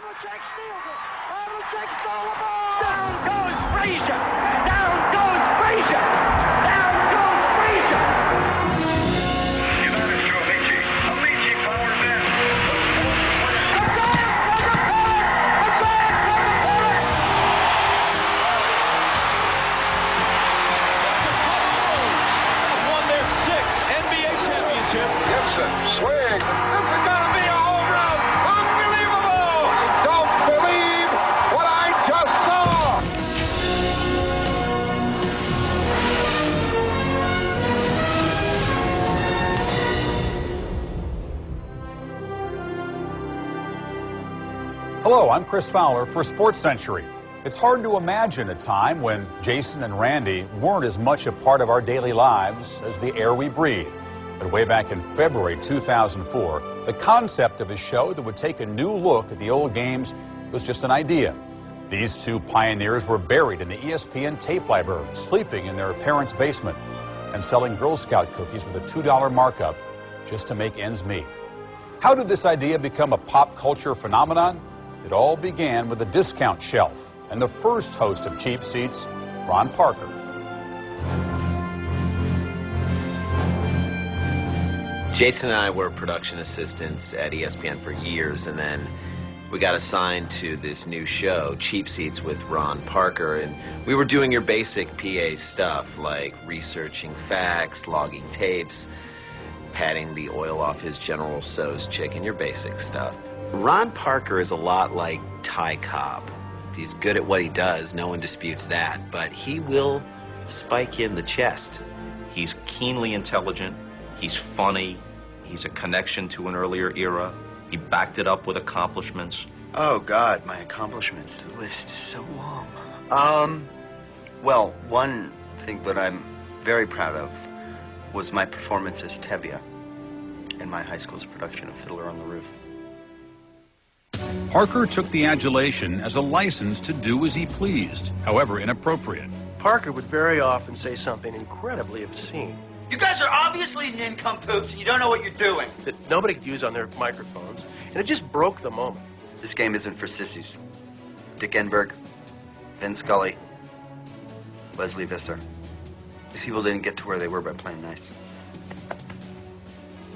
Havlicek steals it. Havlicek stole the ball. Down goes Frazier. Down goes Frazier. Down goes Frazier. Amici powers in. A grab from the corner. A grab from the corner. The Chicago have won their 6th NBA championship. Gibson, swing. This is going to be a home run. Unbelievable. I don't believe what I just saw. Hello, I'm Chris Fowler for Sports Century. It's hard to imagine a time when Jason and Randy weren't as much a part of our daily lives as the air we breathe. But way back in February 2004, the concept of a show that would take a new look at the old games was just an idea. These two pioneers were buried in the ESPN tape library, sleeping in their parents' basement, and selling Girl Scout cookies with a $2 markup just to make ends meet. How did this idea become a pop culture phenomenon? It all began with a discount shelf and the first host of Cheap Seats, Ron Parker. Jason and I were production assistants at ESPN for years, and then we got assigned to this new show, Cheap Seats with Ron Parker, and we were doing your basic PA stuff like researching facts, logging tapes, patting the oil off his General Tso's chicken, your basic stuff. Ron Parker is a lot like Ty Cobb. He's good at what he does, no one disputes that, but he will spike you in the chest. He's keenly intelligent, he's funny, he's a connection to an earlier era. He backed it up with accomplishments. Oh, God, my accomplishments. The list is so long. Well, one thing that I'm very proud of was my performance as Tevye in my high school's production of Fiddler on the Roof. Parker took the adulation as a license to do as he pleased, however inappropriate. Parker would very often say something incredibly obscene You guys are obviously nincompoops and you don't know what you're doing. that nobody could use on their microphones, and it just broke the moment. This game isn't for sissies. Dick Enberg, Vin Scully, Leslie Visser. These people didn't get to where they were by playing nice.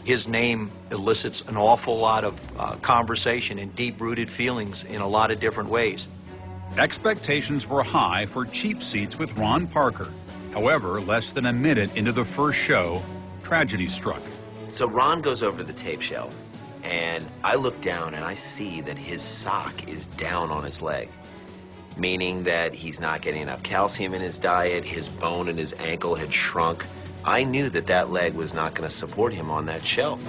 His name elicits an awful lot of conversation and deep-rooted feelings in a lot of different ways. Expectations were high for Cheap Seats with Ron Parker. However, less than a minute into the first show, tragedy struck. So Ron goes over to the tape shelf, and I look down and I see that his sock is down on his leg, meaning that he's not getting enough calcium in his diet, his bone in his ankle had shrunk. I knew that that leg was not going to support him on that shelf.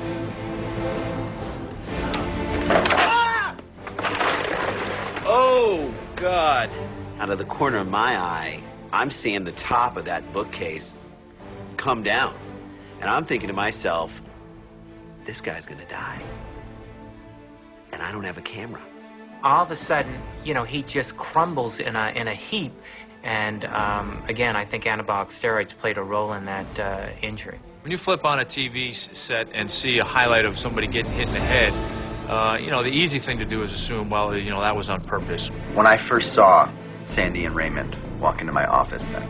Ah! Oh, God. Out of the corner of my eye, I'm seeing the top of that bookcase come down. And I'm thinking to myself, this guy's going to die. And I don't have a camera. All of a sudden, you know, he just crumbles in a heap. And again, I think anabolic steroids played a role in that injury. When you flip on a TV set and see a highlight of somebody getting hit in the head, you know, the easy thing to do is assume, well, you know, that was on purpose. When I first saw Sandy and Raymond walk into my office then,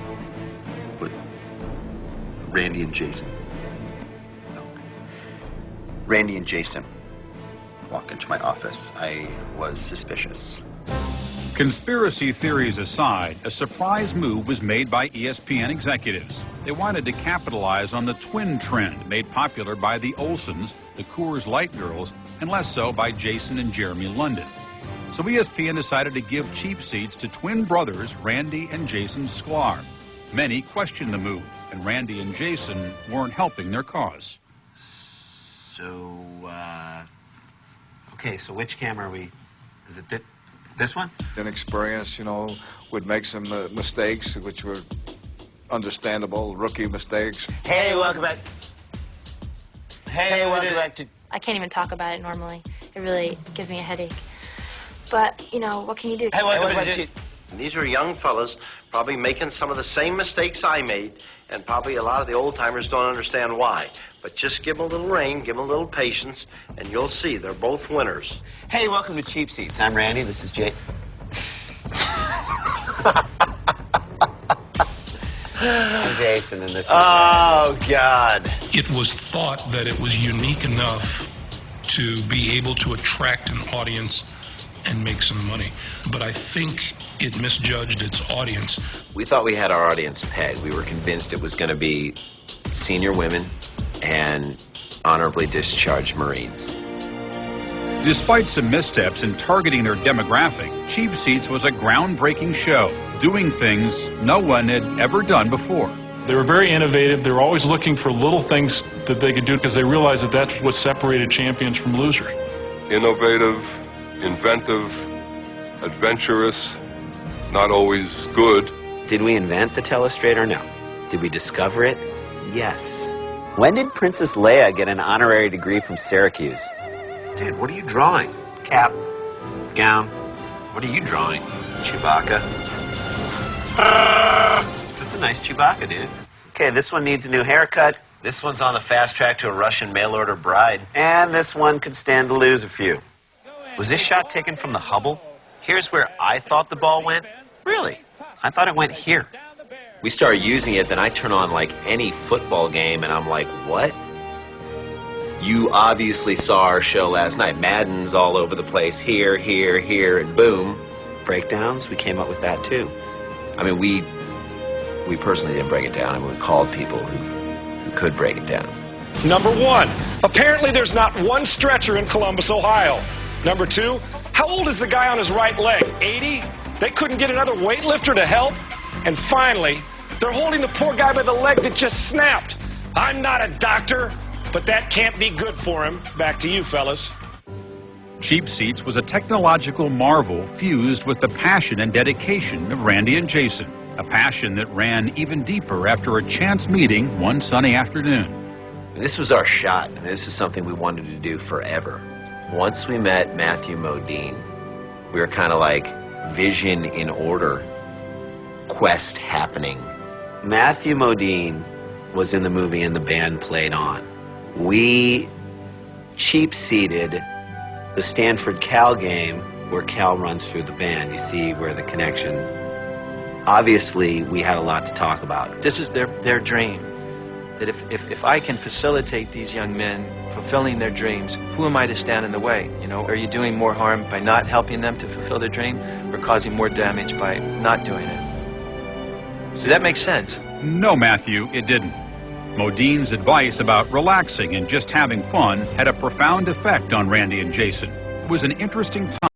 with Randy and Jason. No. Randy and Jason walk into my office, I was suspicious. Conspiracy theories aside, a surprise move was made by ESPN executives. They wanted to capitalize on the twin trend made popular by the Olsons, the Coors Light Girls, and less so by Jason and Jeremy London. So ESPN decided to give Cheap Seats to twin brothers Randy and Jason Sklar. Many questioned the move, and Randy and Jason weren't helping their cause. So, okay, so which camera are we, is it this one? Inexperience, you know, would make some mistakes, which were understandable, rookie mistakes. Hey, welcome back. Hey, welcome back to... I can't even talk about it normally. It really gives me a headache. But, you know, what can you do? Hey, welcome back to... And these are young fellas probably making some of the same mistakes I made, and probably a lot of the old-timers don't understand why. But just give them a little rein, give them a little patience, and you'll see they're both winners. Hey, welcome to Cheap Seats. I'm Randy. This is Jay. I'm Jason, and this is Oh, God. It was thought that it was unique enough to be able to attract an audience and make some money. But I think it misjudged its audience. We thought we had our audience pegged. We were convinced it was going to be senior women and honorably discharged Marines. Despite some missteps in targeting their demographic, Cheap Seats was a groundbreaking show, doing things no one had ever done before. They were very innovative. They were always looking for little things that they could do because they realized that that's what separated champions from losers. Innovative, inventive, adventurous, not always good. Did we invent the telestrator? No. Did we discover it? Yes. When did Princess Leia get an honorary degree from Syracuse? Dude, what are you drawing? Cap, gown. What are you drawing? Chewbacca. That's a nice Chewbacca, dude. Okay, this one needs a new haircut. This one's on the fast track to a Russian mail-order bride. And this one could stand to lose a few. Was this shot taken from the Hubble? Here's where I thought the ball went. Really? I thought it went here. We started using it, then I turn on like any football game, and I'm like, what? You obviously saw our show last night. Madden's all over the place, here, here, here, and boom. Breakdowns, we came up with that too. I mean, we personally didn't break it down, and we called people who could break it down. Number one, apparently there's not one stretcher in Columbus, Ohio. Number two, how old is the guy on his right leg? 80? They couldn't get another weightlifter to help? And finally, they're holding the poor guy by the leg that just snapped. I'm not a doctor, but that can't be good for him. Back to you, fellas. Cheap Seats was a technological marvel fused with the passion and dedication of Randy and Jason, a passion that ran even deeper after a chance meeting one sunny afternoon. This was our shot, and this is something we wanted to do forever. Once we met Matthew Modine, we were kind of like vision in order, quest happening. Matthew Modine was in the movie and the band played on. We cheap-seated the Stanford-Cal game where Cal runs through the band. You see where the connection... Obviously, we had a lot to talk about. This is their dream. That if I can facilitate these young men fulfilling their dreams, who am I to stand in the way? You know, are you doing more harm by not helping them to fulfill their dream, or causing more damage by not doing it? So that makes sense. No, Matthew, it didn't. Modine's advice about relaxing and just having fun had a profound effect on Randy and Jason. It was an interesting time.